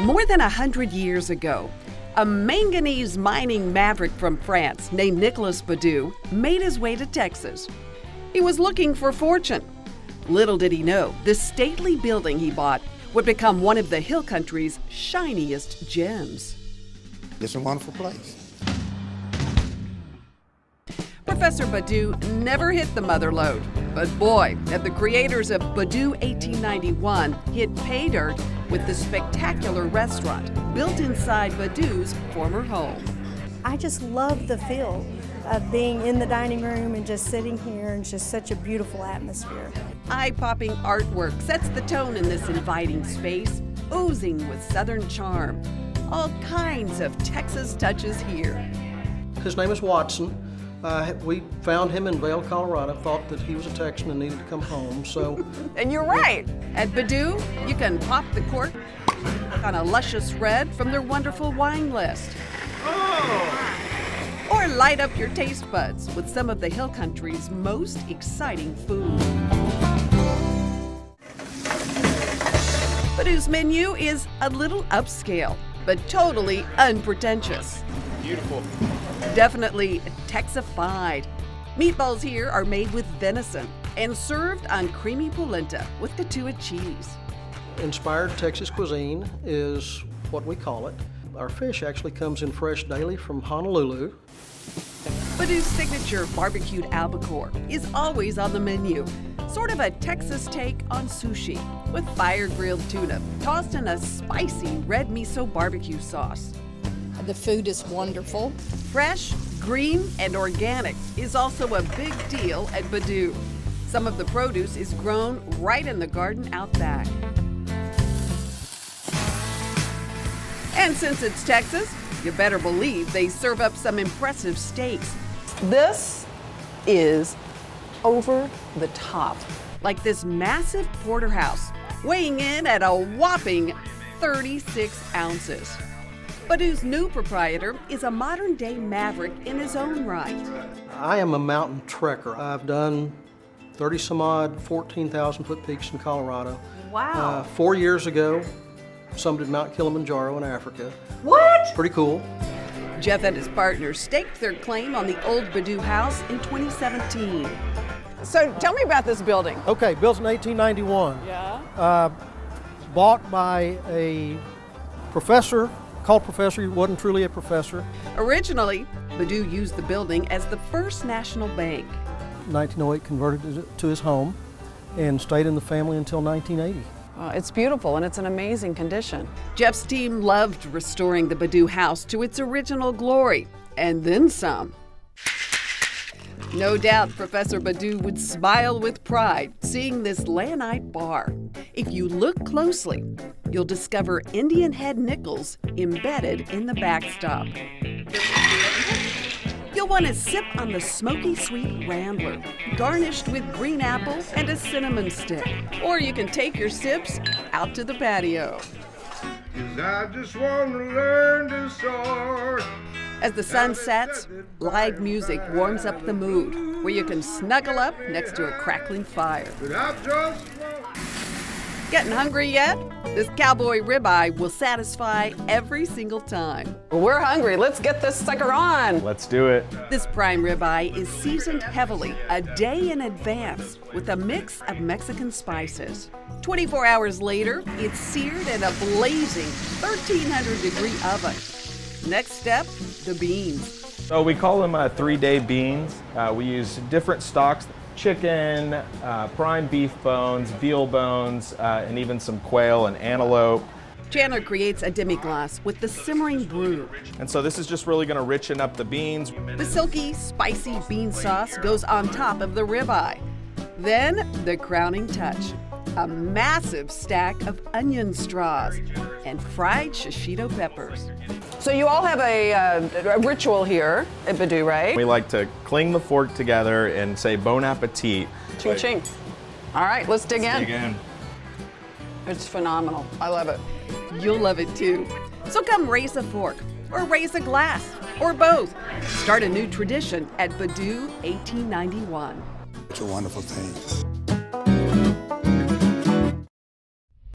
More than 100 years ago, a manganese mining maverick from France named Nicolas Badu made his way to Texas. He was looking for fortune. Little did he know, the stately building he bought would become one of the hill country's shiniest gems. It's a wonderful place. Professor Badu never hit the mother lode, but boy, have the creators of Badu 1891 hit pay dirt with the spectacular restaurant built inside Badu's former home. I just love the feel of being in the dining room and just sitting here, and just such a beautiful atmosphere. Eye-popping artwork sets the tone in this inviting space, oozing with southern charm. All kinds of Texas touches here. His name is Watson. We found him in Vail, Colorado, thought that he was a Texan and needed to come home, so. And you're right. At Badu, you can pop the cork on a luscious red from their wonderful wine list. Oh! Or light up your taste buds with some of the hill country's most exciting food. Badu's menu is a little upscale, but totally unpretentious. Beautiful. Definitely Texified. Meatballs here are made with venison and served on creamy polenta with Catua cheese. Inspired Texas cuisine is what we call it. Our fish actually comes in fresh daily from Honolulu. Badu's signature barbecued albacore is always on the menu. Sort of a Texas take on sushi, with fire-grilled tuna tossed in a spicy red miso barbecue sauce. The food is wonderful. Fresh, green, and organic is also a big deal at Badu. Some of the produce is grown right in the garden out back. And since it's Texas, you better believe they serve up some impressive steaks. This is over the top. Like this massive Porterhouse, weighing in at a whopping 36 ounces. Badu's new proprietor is a modern-day maverick in his own right. I am a mountain trekker. I've done 30-some-odd 14,000-foot peaks in Colorado. Wow. 4 years ago, summited Mount Kilimanjaro in Africa. What? Pretty cool. Jeff and his partner staked their claim on the Old Voodoo House in 2017. So tell me about this building. Okay, built in 1891. Yeah. Bought by a professor, called professor, he wasn't truly a professor. Originally, Badu used the building as the First National Bank. 1908 converted it to his home and stayed in the family until 1980. It's beautiful and it's in amazing condition. Jeff's team loved restoring the Badu House to its original glory, and then some. No doubt Professor Badu would smile with pride seeing this Lanit Bar. If you look closely, you'll discover Indian head nickels embedded in the backstop. You'll want to sip on the smoky sweet Rambler, garnished with green apple and a cinnamon stick. Or you can take your sips out to the patio. 'Cause I just want to learn to soar. As the sun sets, live music warms up the mood, where you can snuggle up next to a crackling fire. But I just Getting hungry yet? This Cowboy Ribeye will satisfy every single time. We're hungry. Let's get this sucker on. Let's do it. This prime ribeye is seasoned heavily a day in advance with a mix of Mexican spices. 24 hours later, it's seared in a blazing 1,300-degree oven. Next step, the beans. So we call them 3-day beans. We use different stocks, chicken, prime beef bones, veal bones, and even some quail and antelope. Chandler creates a demi-glace with the simmering brew. And so this is just really gonna richen up the beans. The silky, spicy bean sauce goes on top of the ribeye. Then the crowning touch, a massive stack of onion straws and fried shishito peppers. So you all have a ritual here at Badu, right? We like to cling the fork together and say bon appetit. Ching ching. All right, let's dig in. Dig in. It's phenomenal. I love it. You'll love it too. So come raise a fork, or raise a glass, or both. Start a new tradition at Badu 1891. It's a wonderful thing.